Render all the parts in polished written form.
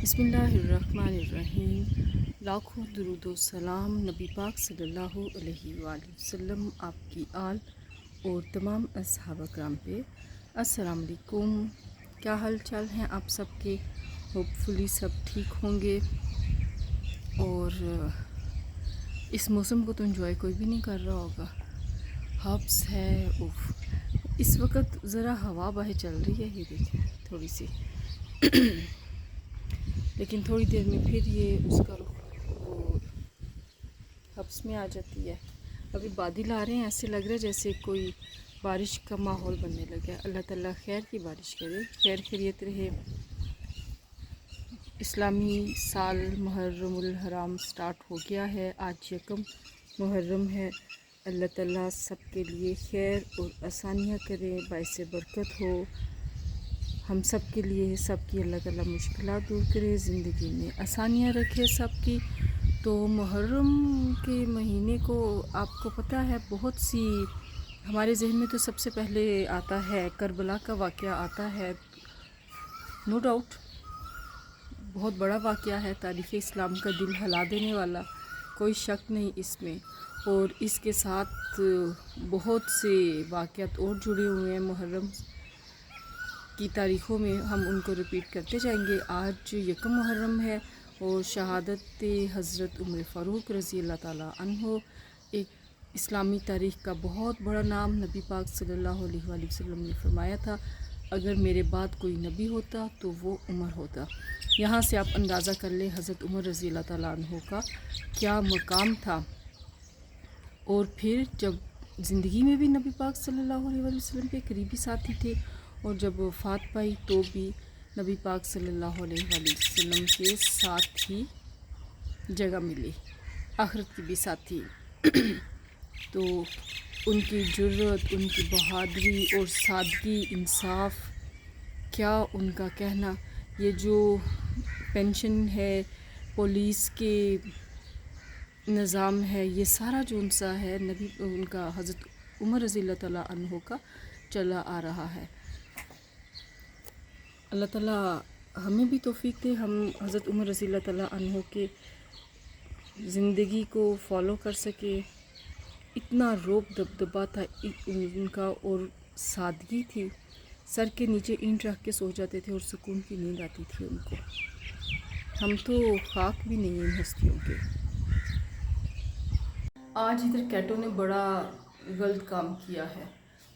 بسم اللہ الرحمن الرحیم۔ لاکھوں درود و سلام نبی پاک صلی اللہ علیہ وآلہ وسلم، آپ کی آل اور تمام اصحاب کرام پہ۔ السلام علیکم، کیا حال چال ہیں آپ سب کے؟ ہوپ فلی سب ٹھیک ہوں گے۔ اور اس موسم کو تو انجوائے کوئی بھی نہیں کر رہا ہوگا، ہبس ہے اوف۔ اس وقت ذرا ہوا باہر چل رہی ہے، یہ دیکھیں تھوڑی سی، لیکن تھوڑی دیر میں پھر یہ اس کا وہ حبس میں آ جاتی ہے۔ ابھی بادل آ رہے ہیں، ایسے لگ رہا ہے جیسے کوئی بارش کا ماحول بننے لگا ہے۔ اللہ تعالیٰ خیر کی بارش کرے، خیر خیریت رہے۔ اسلامی سال محرم الحرام سٹارٹ ہو گیا ہے، آج یکم محرم ہے۔ اللہ تعالیٰ سب کے لیے خیر اور آسانیاں کرے، باعث برکت ہو ہم سب کے لیے، سب کی اللہ تعالیٰ مشکلات دور کرے، زندگی میں آسانیاں رکھے سب کی۔ تو محرم کے مہینے کو آپ کو پتہ ہے بہت سی، ہمارے ذہن میں تو سب سے پہلے آتا ہے کربلا کا واقعہ آتا ہے، نو ڈاؤٹ بہت بڑا واقعہ ہے، تاریخ اسلام کا دل ہلا دینے والا، کوئی شک نہیں اس میں۔ اور اس کے ساتھ بہت سے واقعات اور جڑے ہوئے ہیں محرم کی تاریخوں میں، ہم ان کو ریپیٹ کرتے جائیں گے۔ آج یکم محرم ہے اور شہادت حضرت عمر فاروق رضی اللہ تعالیٰ عنہ، ایک اسلامی تاریخ کا بہت بڑا نام۔ نبی پاک صلی اللہ علیہ وآلہ وسلم نے فرمایا تھا، اگر میرے بعد کوئی نبی ہوتا تو وہ عمر ہوتا۔ یہاں سے آپ اندازہ کر لیں حضرت عمر رضی اللہ تعالیٰ عنہ کا کیا مقام تھا۔ اور پھر جب زندگی میں بھی نبی پاک صلی اللہ علیہ وآلہ وسلم کے قریبی ساتھی تھے، اور جب وفات پائی تو بھی نبی پاک صلی اللہ علیہ وآلہ وسلم کے ساتھ ہی جگہ ملی، آخرت کی بھی ساتھی۔ تو ان کی جرت، ان کی بہادری اور سادگی، انصاف، کیا ان کا کہنا۔ یہ جو پینشن ہے، پولیس کے نظام ہے، یہ سارا جو ان سا ہے نبی ان کا حضرت عمر رضی اللہ تعالیٰ عنہ کا چلا آ رہا ہے۔ اللہ تعالیٰ ہمیں بھی توفیق دے، ہم حضرت عمر رضی اللہ تعالیٰ عنہ کے زندگی کو فالو کر سکے۔ اتنا روب دبدبا تھا ان کا، اور سادگی تھی، سر کے نیچے اینٹ رکھ کے سو جاتے تھے اور سکون کی نیند آتی تھی ان کو۔ ہم تو خاک بھی نہیں ان ہستیوں کے۔ آج ادھر کیٹو نے بڑا غلط کام کیا ہے،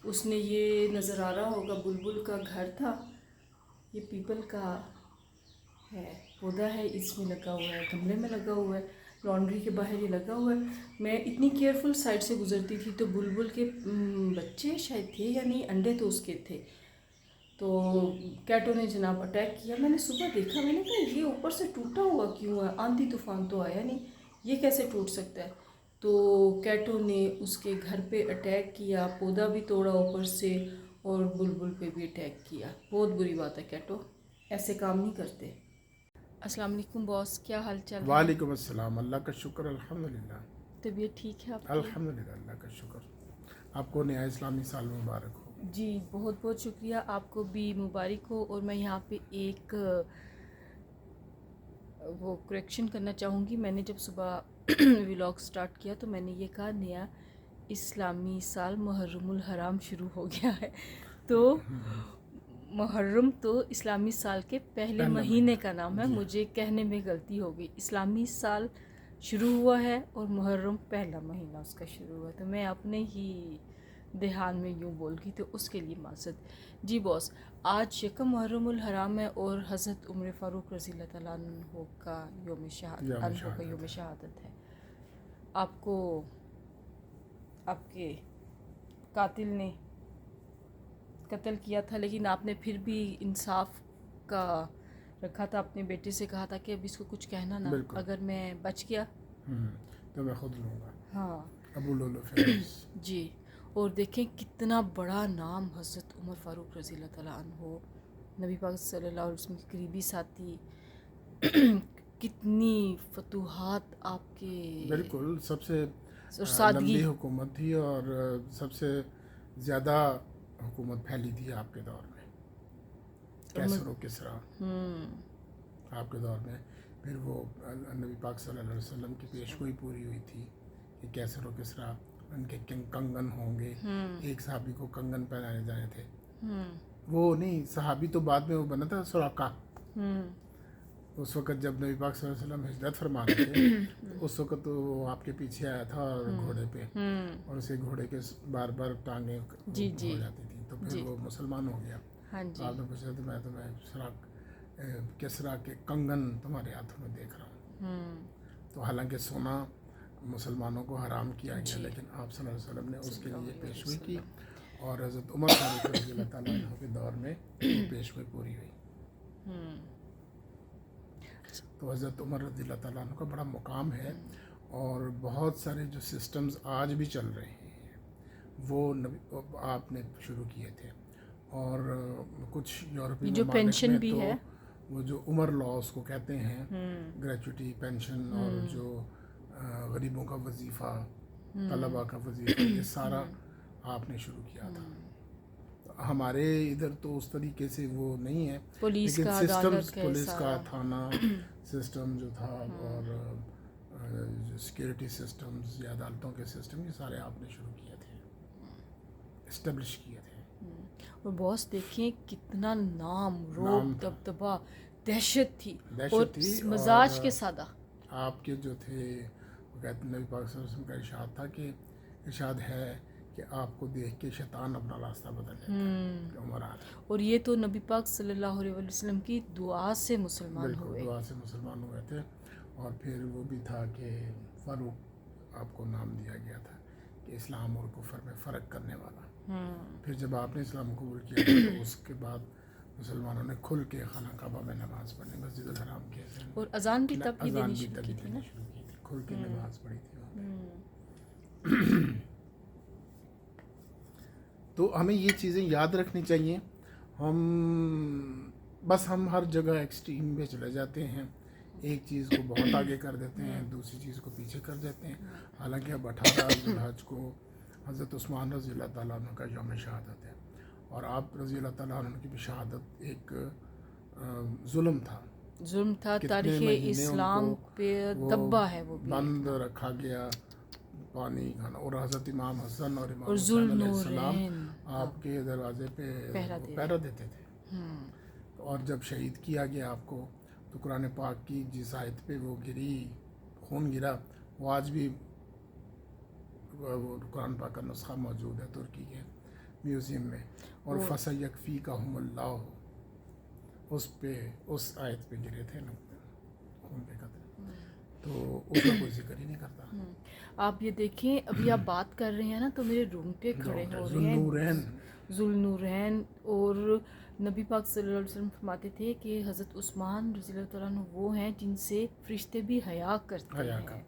اس نے یہ نظر آ رہا ہوگا بلبل کا گھر تھا، یہ پیپل کا ہے، پودا ہے، اس میں لگا ہوا ہے، گملے میں لگا ہوا ہے، لانڈری کے باہر یہ لگا ہوا ہے۔ میں اتنی کیئرفل سائڈ سے گزرتی تھی تو بلبل کے بچے شاید تھے یا نہیں، انڈے تو اس کے تھے، تو کیٹو نے جناب اٹیک کیا۔ میں نے صبح دیکھا، میں نے کہا یہ اوپر سے ٹوٹا ہوا کیوں ہے، آندھی طوفان تو آیا نہیں، یہ کیسے ٹوٹ سکتا ہے؟ تو کیٹو نے اس کے گھر پہ اٹیک کیا، پودا بھی توڑا اوپر سے، اور بلبل پہ بھی اٹیک کیا۔ بہت بری بات ہے کیٹو، ایسے کام نہیں کرتے۔ السلام علیکم باس، کیا حال چال ہے؟ وعلیکم السلام، اللہ کا شکر، الحمدللہ۔ طبیعت ٹھیک ہے آپ کی؟ الحمدللہ، اللہ کا شکر۔ آپ کو نیا اسلامی سال مبارک ہو۔ جی بہت بہت شکریہ، آپ کو بھی مبارک ہو۔ اور میں یہاں پہ ایک وہ کریکشن کرنا چاہوں گی۔ میں نے جب صبح ولاگ سٹارٹ کیا تو میں نے یہ کہا نیا اسلامی سال محرم الحرام شروع ہو گیا ہے، تو محرم تو اسلامی سال کے پہلے مہینے کا نام ہے، مجھے کہنے میں غلطی ہو گئی۔ اسلامی سال شروع ہوا ہے اور محرم پہلا مہینہ اس کا شروع ہوا، تو میں اپنے ہی دھیان میں یوں بول گئی، تو اس کے لیے معذرت۔ جی باس، آج یکم محرم الحرام ہے اور حضرت عمر فاروق رضی اللہ تعالیٰ عنہ کا یوم شہادت ہے۔ آپ کو آپ کے قاتل نے قتل کیا تھا، لیکن آپ نے پھر بھی انصاف کا رکھا تھا، اپنے بیٹے سے کہا تھا کہ اب اس کو کچھ کہنا نہ، اگر میں بچ گیا تو میں خود لوں گا۔ ہاں ابو لولو فیروز۔ جی، اور دیکھیں کتنا بڑا نام حضرت عمر فاروق رضی اللہ تعالیٰ عنہ، نبی پاک صلی اللہ علیہ وسلم کے قریبی ساتھی، کتنی فتوحات آپ کے، بالکل، سب سے سادگی، لمبی حکومت تھی اور سب سے زیادہ حکومت پھیلی تھی آپ کے دور میں، کیسر و کسریٰ۔ آپ کے دور میں. پھر وہ نبی پاک صلی اللہ علیہ وسلم کی پیشگوئی پوری ہوئی تھی کہ کیسر و کسریٰ ان کے کنگن ہوں گے. ایک صحابی کو کنگن پہنائے جائے تھے. وہ نہیں صحابی تو بعد میں وہ بنا تھا سراقہ. اس وقت جب نبی پاک صلی اللہ علیہ وسلم ہجرت فرما رہے تھے تو اس وقت وہ آپ کے پیچھے آیا تھا گھوڑے پہ, اور اسے گھوڑے کے بار بار ٹانگیں ہو جاتی تھیں, تو پھر وہ مسلمان ہو گیا. آپ نے پوچھا تو میں تمہیں کسریٰ کے کنگن تمہارے ہاتھوں میں دیکھ رہا ہوں. تو حالانکہ سونا مسلمانوں کو حرام کیا گیا, لیکن آپ صلی اللہ علیہ وسلم نے اس کے لیے پیشگوئی کی, اور حضرت عمر فاروق رضی اللہ تعالیٰ عنہ کے دور میں وہ پیشگوئی پوری ہوئی. تو حضرت عمر رضی اللہ تعالیٰ عنہ کا بڑا مقام ہے, اور بہت سارے جو سسٹمز آج بھی چل رہے ہیں وہ آپ نے شروع کیے تھے. اور کچھ یورپی جو پینشن بھی ہے, وہ جو عمر لا اس کو کہتے ہیں, گریچوٹی پینشن, اور جو غریبوں کا وظیفہ, طلباء کا وظیفہ, یہ سارا آپ نے شروع کیا تھا. ہمارے ادھر تو اس طریقے سے وہ نہیں ہے, لیکن سسٹمز, پولیس کا تھانہ سسٹم جو تھا, اور سیکیورٹی سسٹمز یا عدالتوں کے سسٹم, یہ سارے آپ نے شروع کیے تھے, اسٹیبلش کیے تھے. اور باس دیکھیں کتنا نام, روب, دبدبا, دہشت تھی, اور مزاج کے سادہ. آپ کے جو تھے وہ کہتے ہیں نبی پاک صلی اللہ علیہ وسلم کا ارشاد تھا کہ ارشاد ہے کہ آپ کو دیکھ کے شیطان اپنا راستہ بدل جاتا ہے. عمر اور یہ تو نبی پاک صلی اللہ علیہ وسلم کی دعا سے مسلمان ہوئے. دعا سے مسلمان ہوئے تھے. اور پھر وہ بھی تھا کہ فاروق آپ کو نام دیا گیا تھا کہ اسلام اور کفر میں فرق کرنے والا. پھر جب آپ نے اسلام قبول کیا تو اس کے بعد مسلمانوں نے کھل کے خانہ کعبہ میں نماز پڑھنی, مسجد الحرام کے, اور اذان بھی تب اذان دینی بھی شروع تبھی کی تھی دینی نا, شروع کی تھی, کھل کے نماز پڑھی تھی وہاں پہ. تو ہمیں یہ چیزیں یاد رکھنی چاہیے. ہم ہر جگہ ایکسٹریم پہ چلے جاتے ہیں, ایک چیز کو بہت آگے کر دیتے ہیں, دوسری چیز کو پیچھے کر دیتے ہیں. حالانکہ اب 18 ذی الحج کو حضرت عثمان رضی اللہ تعالیٰ عنہ کا یوم شہادت ہے, اور آپ رضی اللہ تعالیٰ عنہ کی بھی شہادت ایک ظلم تھا, تاریخ اسلام پہ دبا ہے, وہ بند رکھا گیا پانی کھانا. اور حضرت امام حسن اور امام حسین علیہ السلام آپ کے دروازے پہ پہرا دیتے تھے. اور جب شہید کیا گیا آپ کو, تو قرآن پاک کی جس آیت پہ وہ خون گرا, وہ آج بھی وہ قرآن پاک کا نسخہ موجود ہے ترکی کے میوزیم میں. اور فَسَيَكْفِيكَهُمُ اللَّهُ اس آیت پہ گرے تھے نا خون کے قطرے, تو اس کا کوئی ذکر ہی نہیں کرتا. آپ یہ دیکھیں, ابھی آپ بات کر رہے ہیں نا, تو میرے رونگٹے کھڑے ہو رہے ہیں. ذوالنورین. اور نبی پاک صلی اللہ علیہ وسلم فرماتے تھے کہ حضرت عثمان رضی اللہ تعالیٰ عنہ وہ ہیں جن سے فرشتے بھی حیا کرتے ہیں.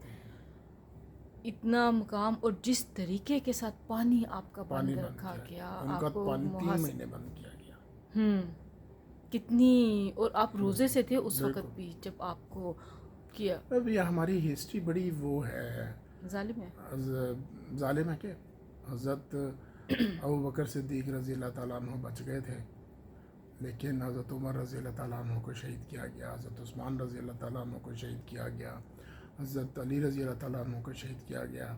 اتنا مقام, اور جس طریقے کے ساتھ پانی آپ کا بند رکھا گیا, ان کا پانی 3 مہینے بند کیا گیا. کتنی, اور آپ روزے سے تھے اس وقت بھی جب آپ کو کیا. اب یہ ہماری ہسٹری بڑی وہ ہے, ظالم ہے کہ حضرت ابو بکر صدیق رضی اللہ تعالیٰ عنہ بچ گئے تھے, لیکن حضرت عمر رضی اللہ تعالیٰ عنہ کو شہید کیا گیا, حضرت عثمان رضی اللہ تعالیٰ عنہ کو شہید کیا گیا, حضرت علی رضی اللہ تعالیٰ عنہ کو شہید کیا گیا,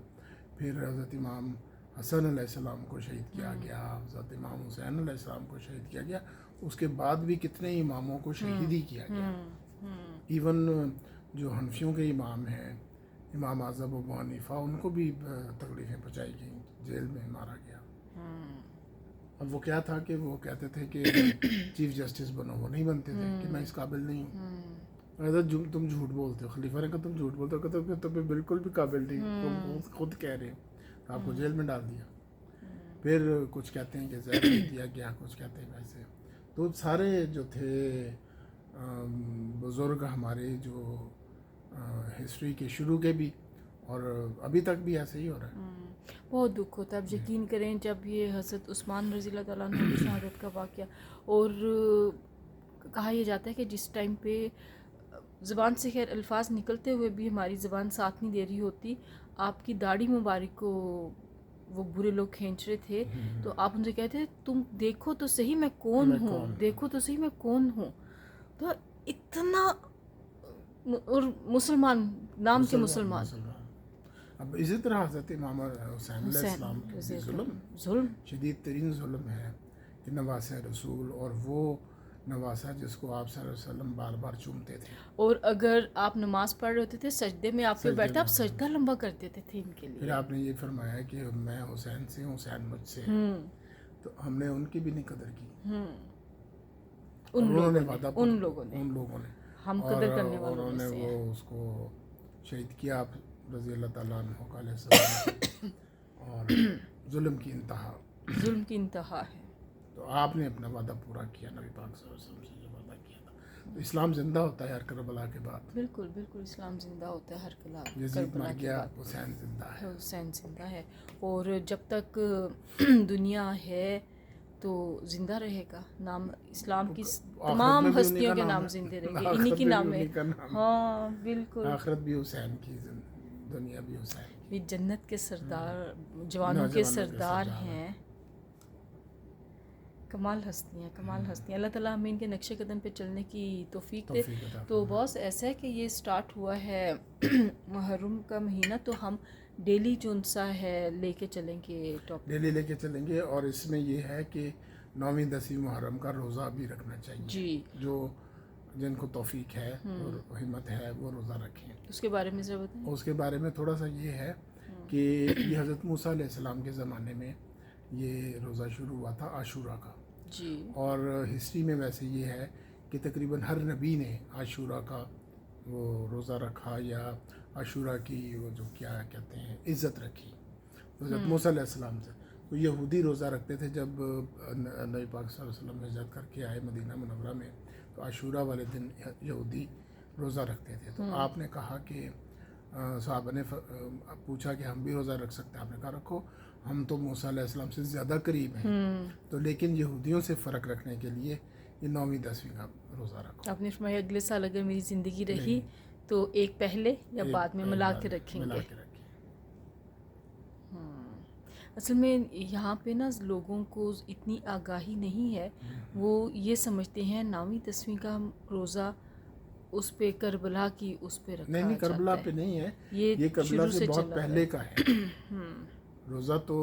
پھر حضرت امام حسن علیہ السلام کو شہید کیا گیا, حضرت امام حسین علیہ السلام کو شہید کیا گیا. اس کے بعد بھی کتنے اماموں کو شہید ہی کیا گیا. ایون جو حنفیوں کے امام ہیں, امام اعظم ابو حنیفہ, ان کو بھی تکلیفیں پہنچائی گئیں, جیل میں مارا گیا. اب وہ کیا تھا کہ وہ کہتے تھے کہ چیف جسٹس بنو, وہ نہیں بنتے تھے کہ میں اس قابل نہیں ہوں. تم جھوٹ بولتے ہو, خلیفہ نے کہا تم جھوٹ بولتے ہو, کہتے ہو کہ تمہیں بالکل بھی قابل نہیں, تم خود کہہ رہے ہو. آپ کو جیل میں ڈال دیا. پھر کچھ کہتے ہیں کہ زہر دیا گیا, کچھ کہتے ہیں ویسے. تو سارے جو تھے بزرگ ہمارے, جو ہسٹری کے شروع کے بھی, اور ابھی تک بھی ایسے ہی ہو رہا ہے. بہت دکھ ہوتا ہے. اب یقین کریں, جب یہ حضرت عثمان رضی اللہ تعالیٰ عنہ کی شہادت کا واقعہ, اور کہا یہ جاتا ہے کہ جس ٹائم پہ زبان سے خیر الفاظ نکلتے ہوئے بھی ہماری زبان ساتھ نہیں دے رہی ہوتی, آپ کی داڑھی مبارک کو وہ برے لوگ کھینچ رہے تھے, تو آپ ان سے کہتے ہیں تم دیکھو تو صحیح میں کون ہوں, دیکھو تو صحیح میں کون ہوں. تو اتنا اور مسلمان نام کے مسلمان اب اسی طرح حضرت امام حسین علیہ السلام کے رضی اللہ ظلم عنہ، ظلم شدید ترین ظلم ہے کہ نواسہ رسول، اور وہ نواسہ جس کو آپ صلی اللہ علیہ وسلم بار بار چومتے تھے، اور اگر آپ نماز پڑھ رہے ہوتے تھے سجدے میں آپ کے سجدے بیٹھے آپ میں سجدہ لمبا کر دیتے تھے ان کے پھر لیے. آپ نے یہ فرمایا کہ میں حسین سے ہوں، حسین مجھ سے ہے. ہوں تو ہم نے ان کی بھی نہیں قدر کی، ہوں اور ان انہوں نے لوگوں وعدہ نے ان لوگوں نے ہم اور قدر کرنے والوں انہوں میں نے سے وہ ہیں. اس کو شہید کیا آپ رضی اللہ تعالیٰ عنہ کا علیہ السلام اور ظلم کی انتہا. ظلم کی انتہا ہے. تو آپ نے اپنا وعدہ پورا کیا نبی پاک صلی اللہ علیہ وسلم سے جو وعدہ کیا تھا. تو اسلام زندہ ہوتا ہے ہر کربلا کے بعد. بالکل بالکل اسلام زندہ ہوتا ہے ہر یزید کربلا مر کے گیا، بعد. حسین زندہ ہے. حسین زندہ ہے اور جب تک دنیا ہے تو زندہ رہے گا. نام اسلام کی تمام ہستیوں کے نام زندے رہیں گے، انہی کی نام ہے. ہاں بالکل. آخرت بھی حسین کی، دنیا بھی حسین کی. یہ جنت کے سردار، جوانوں کے سردار ہیں. کمال ہستیاں، کمال ہستیاں. اللہ تعالیٰ ہمیں ان کے نقش قدم پہ چلنے کی توفیق دے. تو بہت ایسا ہے کہ یہ سٹارٹ ہوا ہے محرم کا مہینہ، تو ہم ڈیلی جو سا ہے لے کے چلیں گے ٹاپک، ڈیلی لے کے چلیں گے. اور اس میں یہ ہے کہ 9ویں 10ویں محرم کا روزہ بھی رکھنا چاہیے. جی جو جن کو توفیق ہے اور ہمت ہے وہ روزہ رکھیں. اس کے بارے میں ذرا بتائیں. اس کے بارے میں تھوڑا سا یہ ہے کہ یہ حضرت موسیٰ علیہ السلام کے زمانے میں یہ روزہ شروع ہوا تھا عاشورہ کا. جی. اور ہسٹری میں ویسے یہ ہے کہ تقریباً ہر نبی نے عاشورہ کا وہ روزہ رکھا یا عاشورہ کی وہ جو کیا کہتے ہیں عزت رکھی. حضرت موسیٰ علیہ السلام سے تو یہودی روزہ رکھتے تھے. جب نبی پاک صلی اللہ علیہ وسلم ہجرت کر کے آئے مدینہ منورہ میں تو عاشورہ والے دن یہودی روزہ رکھتے تھے. تو آپ نے کہا کہ صحابہ نے پوچھا کہ ہم بھی روزہ رکھ سکتے ہیں. آپ نے کہا رکھو، ہم تو موسیٰ علیہ السلام سے زیادہ قریب ہیں. تو لیکن یہودیوں سے فرق رکھنے کے لیے یہ 9ویں 10ویں کا روزہ رکھو. آپ نے فرمایا اگلے سال اگر میری زندگی رہی تو ایک پہلے یا بعد میں ملا کے رکھیں گے. اصل میں یہاں پہ نا لوگوں کو اتنی آگاہی نہیں ہے. وہ یہ سمجھتے ہیں 9ویں 10ویں کا روزہ اس پہ کربلا کی اس پہ رکھا نہیں کربلا پہ نہیں ہے، یہ کربلا سے بہت پہلے کا ہے. روزہ تو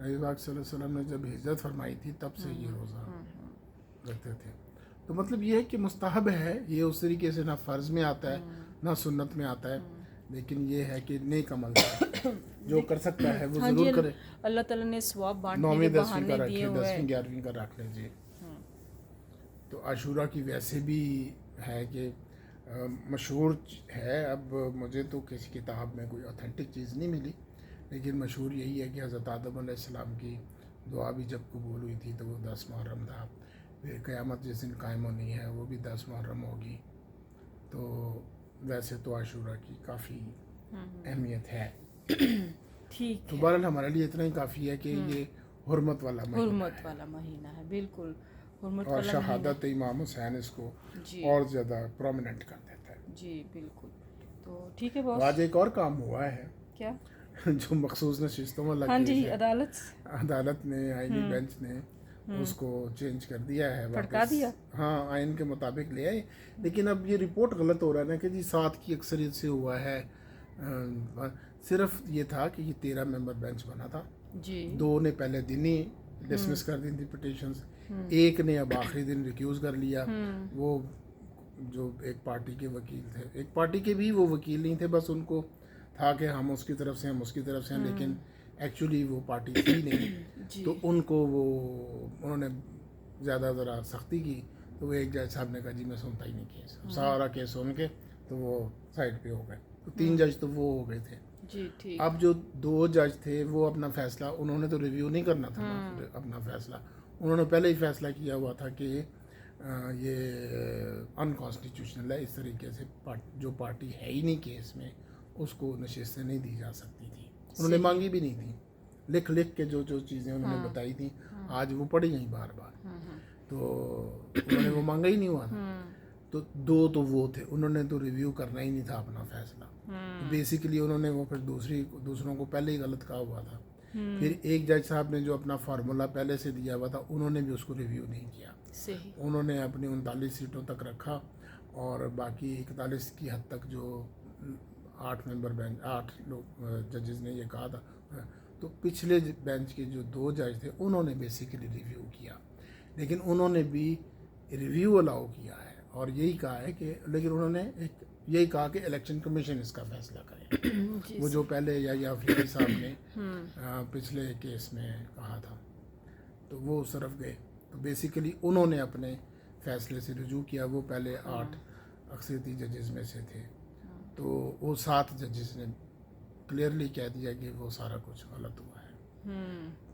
نبی پاک صلی اللہ علیہ وسلم نے جب ہجرت فرمائی تھی تب سے یہ روزہ رکھتے تھے. تو مطلب یہ ہے کہ مستحب ہے. یہ اس طریقے سے نہ فرض میں آتا ہے نہ سنت میں آتا ہے، لیکن یہ ہے کہ نیک عمل ہے. جو کر سکتا ہے وہ ضرور کرے. اللہ تعالیٰ نے ثواب بانٹنے 9ویں کے 10ویں بہانے کا دیے رکھے، ہوئے 10ویں 11ویں کا رکھ لیجیے. تو عاشورہ کی ویسے بھی ہے کہ مشہور ہے. اب مجھے تو کسی کتاب میں کوئی اوتھینٹک چیز نہیں ملی، لیکن مشہور یہی ہے کہ حضرت آدم علیہ السلام کی دعا بھی جب قبول ہوئی تھی تو وہ 10 محرم تھا. پھر قیامت جس دن قائم ہونی ہے وہ بھی 10 محرم ہوگی. تو ویسے تو عاشورہ کی کافی اہمیت ہے. ٹھیک. تو بہرحال ہمارے لیے اتنا ہی کافی ہے کہ یہ حرمت والا مہینہ ہے. بالکل حرمت اور والا شہادت امام حسین اس کو جی اور زیادہ پرومیننٹ کر دیتا ہے. جی بالکل. تو ٹھیک ہے باس. آج ایک اور کام ہوا ہے کیا؟ جو مخصوص نشستوں والا ہاں جی، کیس ہے. عدالت نے آئینی بینچ نے اس کو چینج کر دیا ہے، پھڑکا دیا. ہاں آئین کے مطابق لے آئے. لیکن اب یہ رپورٹ غلط ہو رہا ہے نا کہ جی 7 کی اکثریت سے ہوا ہے. صرف یہ تھا کہ یہ 13 ممبر بینچ بنا تھا. جی. 2 نے پہلے دن ہی ڈسمس کر دی تھی پٹیشنز. ایک نے اب آخری دن ریکیوز کر لیا. وہ جو ایک پارٹی کے وکیل تھے، ایک پارٹی کے بھی وہ وکیل نہیں تھے، بس ان کو تھا کہ ہم اس کی طرف سے ہم اس کی طرف سے ہیں، لیکن ایکچولی وہ پارٹی تھی نہیں. تو ان کو انہوں نے زیادہ ذرا سختی کی. تو وہ ایک جج صاحب نے کہا جی میں سنتا ہی نہیں کیس. سارا کیس سن کے تو وہ سائڈ پہ ہو گئے. تو 3 جج تو وہ ہو گئے تھے. جی ٹھیک. اب جو 2 جج تھے وہ اپنا فیصلہ انہوں نے تو ریویو نہیں کرنا تھا اپنا فیصلہ. انہوں نے پہلے ہی فیصلہ کیا ہوا تھا کہ یہ انکانسٹیٹیوشنل ہے. اس طریقے سے جو پارٹی ہے ہی نہیں کیس میں اس کو نشستیں نہیں دی جا سکتی تھی. انہوں نے مانگی بھی نہیں تھی. لکھ کے جو چیزیں انہوں نے بتائی تھیں آج وہ پڑھی گئیں بار بار. تو انہوں نے وہ مانگا ہی نہیں ہوا تھا. تو 2 تو وہ تھے، انہوں نے تو ریویو کرنا ہی نہیں تھا اپنا فیصلہ. بیسیکلی انہوں نے وہ پھر دوسروں کو پہلے ہی غلط کہا ہوا تھا. پھر ایک جج صاحب نے جو اپنا فارمولا پہلے سے دیا ہوا تھا انہوں نے بھی اس کو ریویو نہیں کیا. صحیح. انہوں نے اپنی 39 سیٹوں تک رکھا اور باقی 41 کی حد تک جو 8 لوگ ججز نے یہ کہا تھا، تو پچھلے بینچ کے جو 2 جج تھے انہوں نے بیسیکلی ریویو کیا، لیکن انہوں نے بھی ریویو الاؤ کیا ہے اور یہی کہا ہے کہ، لیکن انہوں نے یہی کہا کہ الیکشن کمیشن اس کا فیصلہ کرے، جی وہ جو پہلے یا فیری صاحب نے پچھلے کیس میں کہا تھا، تو وہ اس طرف گئے، تو بیسیکلی انہوں نے اپنے فیصلے سے رجوع کیا۔ وہ پہلے 8 اکثریتی ججز میں سے تھے، تو وہ 7 ججز نے کلیئرلی کہہ دیا کہ وہ سارا کچھ غلط ہوا ہے۔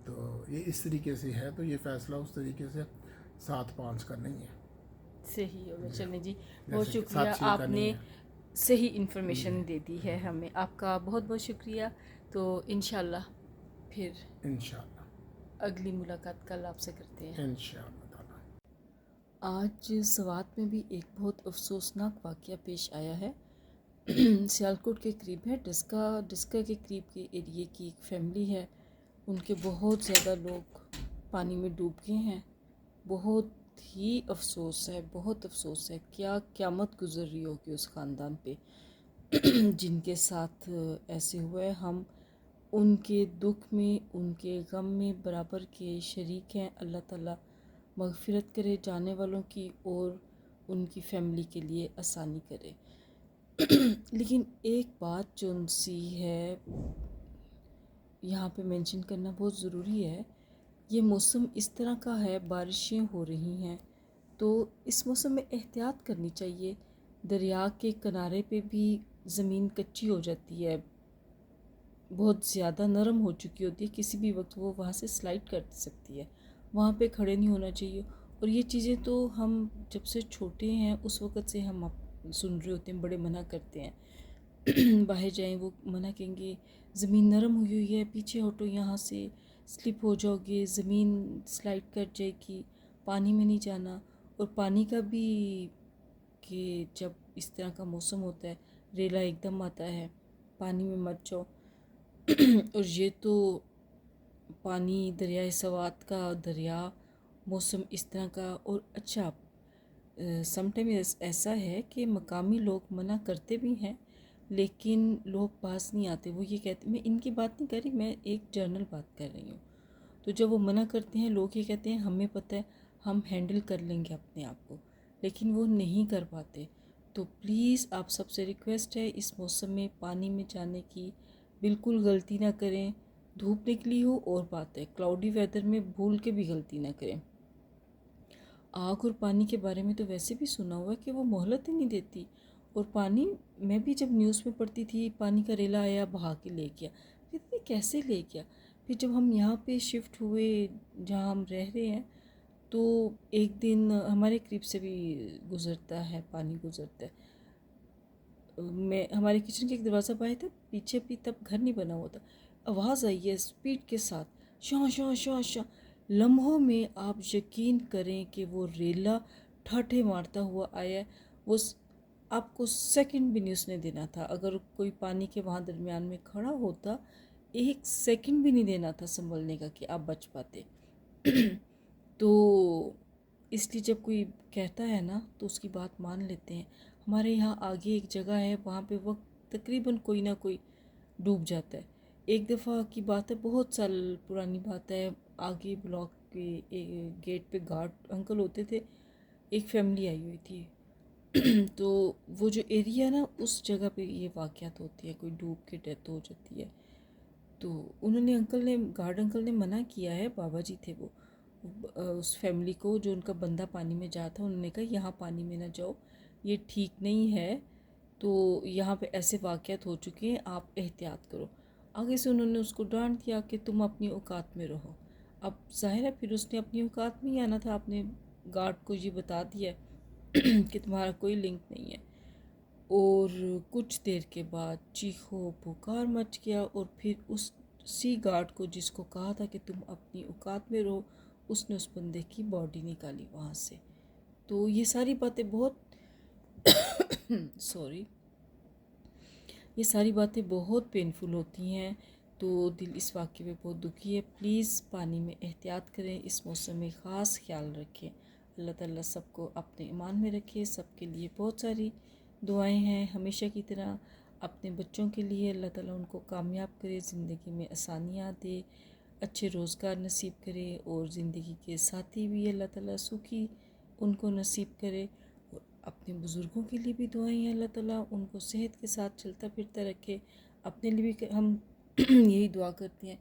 تو یہ اس طریقے سے ہے، تو یہ فیصلہ اس طریقے سے 7-5 کا نہیں ہے، صحیح ہوگا۔ چلیں جی، بہت شکریہ، 7-6 آپ کا نے نہیں ہے۔ صحیح انفارمیشن دے دی ہے ہمیں، آپ کا بہت بہت شکریہ۔ تو انشاءاللہ پھر انشاءاللہ اگلی ملاقات کل آپ سے کرتے ہیں انشاءاللہ تعالیٰ۔ آج سوات میں بھی ایک بہت افسوسناک واقعہ پیش آیا ہے۔ سیالکوٹ کے قریب ہے، ڈسکا کے قریب کے ایریے کی ایک فیملی ہے، ان کے بہت زیادہ لوگ پانی میں ڈوب گئے ہیں۔ بہت ہی افسوس ہے، بہت افسوس ہے، کیا قیامت گزر رہی ہوگی اس خاندان پہ جن کے ساتھ ایسے ہوئے۔ ہم ان کے دکھ میں، ان کے غم میں برابر کے شریک ہیں۔ اللہ تعالیٰ مغفرت کرے جانے والوں کی اور ان کی فیملی کے لیے آسانی کرے۔ لیکن ایک بات جو سی ہے یہاں پہ مینشن کرنا بہت ضروری ہے، یہ موسم اس طرح کا ہے، بارشیں ہو رہی ہیں، تو اس موسم میں احتیاط کرنی چاہیے۔ دریا کے کنارے پہ بھی زمین کچی ہو جاتی ہے، بہت زیادہ نرم ہو چکی ہوتی ہے، کسی بھی وقت وہ وہاں سے سلائڈ کر سکتی ہے، وہاں پہ کھڑے نہیں ہونا چاہیے۔ اور یہ چیزیں تو ہم جب سے چھوٹے ہیں اس وقت سے ہم سن رہے ہوتے ہیں، بڑے منع کرتے ہیں باہر جائیں، وہ منع کہیں گے زمین نرم ہوئی ہوئی ہے، پیچھے ہٹو، یہاں سے سلپ ہو جاؤ گے، زمین سلائڈ کر جائے گی، پانی میں نہیں جانا۔ اور پانی کا بھی کہ جب اس طرح کا موسم ہوتا ہے، ریلا ایک دم آتا ہے، پانی میں مت جاؤ۔ اور یہ تو پانی دریائے سوات کا دریا، موسم اس طرح کا، اور اچھا سم ٹائم ایسا ہے کہ مقامی لوگ منع کرتے بھی ہیں لیکن لوگ پاس نہیں آتے، وہ یہ کہتے، میں ان کی بات نہیں کر رہی، میں ایک جنرل بات کر رہی ہوں۔ تو جب وہ منع کرتے ہیں، لوگ یہ کہتے ہیں ہمیں پتہ ہے، ہم ہینڈل کر لیں گے اپنے آپ کو، لیکن وہ نہیں کر پاتے۔ تو پلیز آپ سب سے ریکویسٹ ہے، اس موسم میں پانی میں جانے کی بالکل غلطی نہ کریں۔ دھوپ نکلی ہو اور بات ہے، کلاؤڈی ویدر میں بھول کے بھی غلطی نہ کریں۔ آگ اور پانی کے بارے میں تو ویسے بھی سنا ہوا ہے کہ وہ مہلت ہی نہیں دیتی، اور پانی میں بھی جب نیوز میں پڑھتی تھی، پانی کا ریلا آیا بہا کے لے گیا، پھر کیسے لے گیا؟ پھر جب ہم یہاں پہ شفٹ ہوئے جہاں ہم رہ رہے ہیں، تو ایک دن ہمارے قریب سے بھی گزرتا ہے، پانی گزرتا ہے، ہمارے کچن کے ایک دروازہ باہر تھا، پیچھے بھی تب گھر نہیں بنا ہوا تھا، آواز آئی ہے اسپیڈ کے ساتھ، شاں شاں شاں شاں، لمحوں میں آپ یقین کریں کہ وہ ریلا ٹھاٹھے مارتا ہوا آیا ہے۔ وہ آپ کو سیکنڈ بھی نہیں اس نے دینا تھا، اگر کوئی پانی کے وہاں درمیان میں کھڑا ہوتا، ایک سیکنڈ بھی نہیں دینا تھا سنبھلنے کا کہ آپ بچ پاتے۔ تو اس لیے جب کوئی کہتا ہے نا تو اس کی بات مان لیتے ہیں۔ ہمارے یہاں آگے ایک جگہ ہے، وہاں پہ وقت تقریباً کوئی نہ کوئی ڈوب جاتا ہے۔ ایک دفعہ کی بات ہے، بہت سال پرانی بات ہے، آگے بلاک کے گیٹ پہ گارڈ انکل ہوتے تھے، ایک فیملی آئی ہوئی تھی، تو وہ جو ایریا ہے نا، اس جگہ پہ یہ واقعات ہوتی ہے، کوئی ڈوب کے ڈیتھ ہو جاتی ہے۔ تو انہوں نے گارڈ انکل نے منع کیا ہے، بابا جی تھے وہ، اس فیملی کو، جو ان کا بندہ پانی میں جاتا تھا، انہوں نے کہا یہاں پانی میں نہ جاؤ، یہ ٹھیک نہیں ہے، تو یہاں پہ ایسے واقعات ہو چکے ہیں، آپ احتیاط کرو۔ آگے سے انہوں نے اس کو ڈانٹ دیا کہ تم اپنی اوقات میں رہو۔ اب ظاہر ہے پھر اس نے اپنی اوقات میں ہی آنا تھا، آپ نے گارڈ کو یہ بتا دیا کہ تمہارا کوئی لنک نہیں ہے۔ اور کچھ دیر کے بعد چیخو پکار مچ گیا، اور پھر اسی گارڈ کو جس کو کہا تھا کہ تم اپنی اوقات میں رہو، اس نے اس بندے کی باڈی نکالی وہاں سے۔ تو یہ ساری باتیں بہت یہ ساری باتیں بہت پینفل ہوتی ہیں، تو دل اس واقعے پہ بہت دکھی ہے۔ پلیز پانی میں احتیاط کریں، اس موسم میں خاص خیال رکھیں۔ اللہ تعالیٰ سب کو اپنے ایمان میں رکھے. سب کے لیے بہت ساری دعائیں ہیں ہمیشہ کی طرح. اپنے بچوں کے لیے اللہ تعالیٰ ان کو کامیاب کرے، زندگی میں آسانیاں دے، اچھے روزگار نصیب کرے، اور زندگی کے ساتھی بھی اللہ تعالیٰ سکھی ان کو نصیب کرے. اور اپنے بزرگوں کے لیے بھی دعائیں ہیں، اللہ تعالیٰ ان کو صحت کے ساتھ چلتا پھرتا رکھے. اپنے لیے بھی ہم یہی دعا کرتے ہیں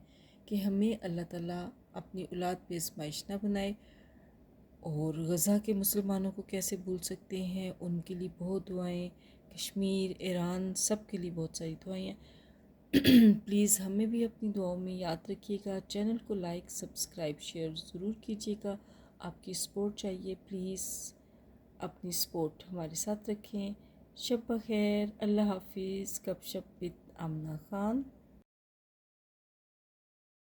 کہ ہمیں اللہ تعالیٰ اپنی اولاد پہ آزمائش نہ بنائے. اور غزہ کے مسلمانوں کو کیسے بھول سکتے ہیں، ان کے لیے بہت دعائیں. کشمیر، ایران، سب کے لیے بہت ساری دعائیں ہیں. پلیز ہمیں بھی اپنی دعاؤں میں یاد رکھیے گا. چینل کو لائک، سبسکرائب، شیئر ضرور کیجیے گا. آپ کی سپورٹ چاہیے. پلیز اپنی سپورٹ ہمارے ساتھ رکھیں. شب بخیر. اللہ حافظ. گپ شپ وتھ آمنہ خان.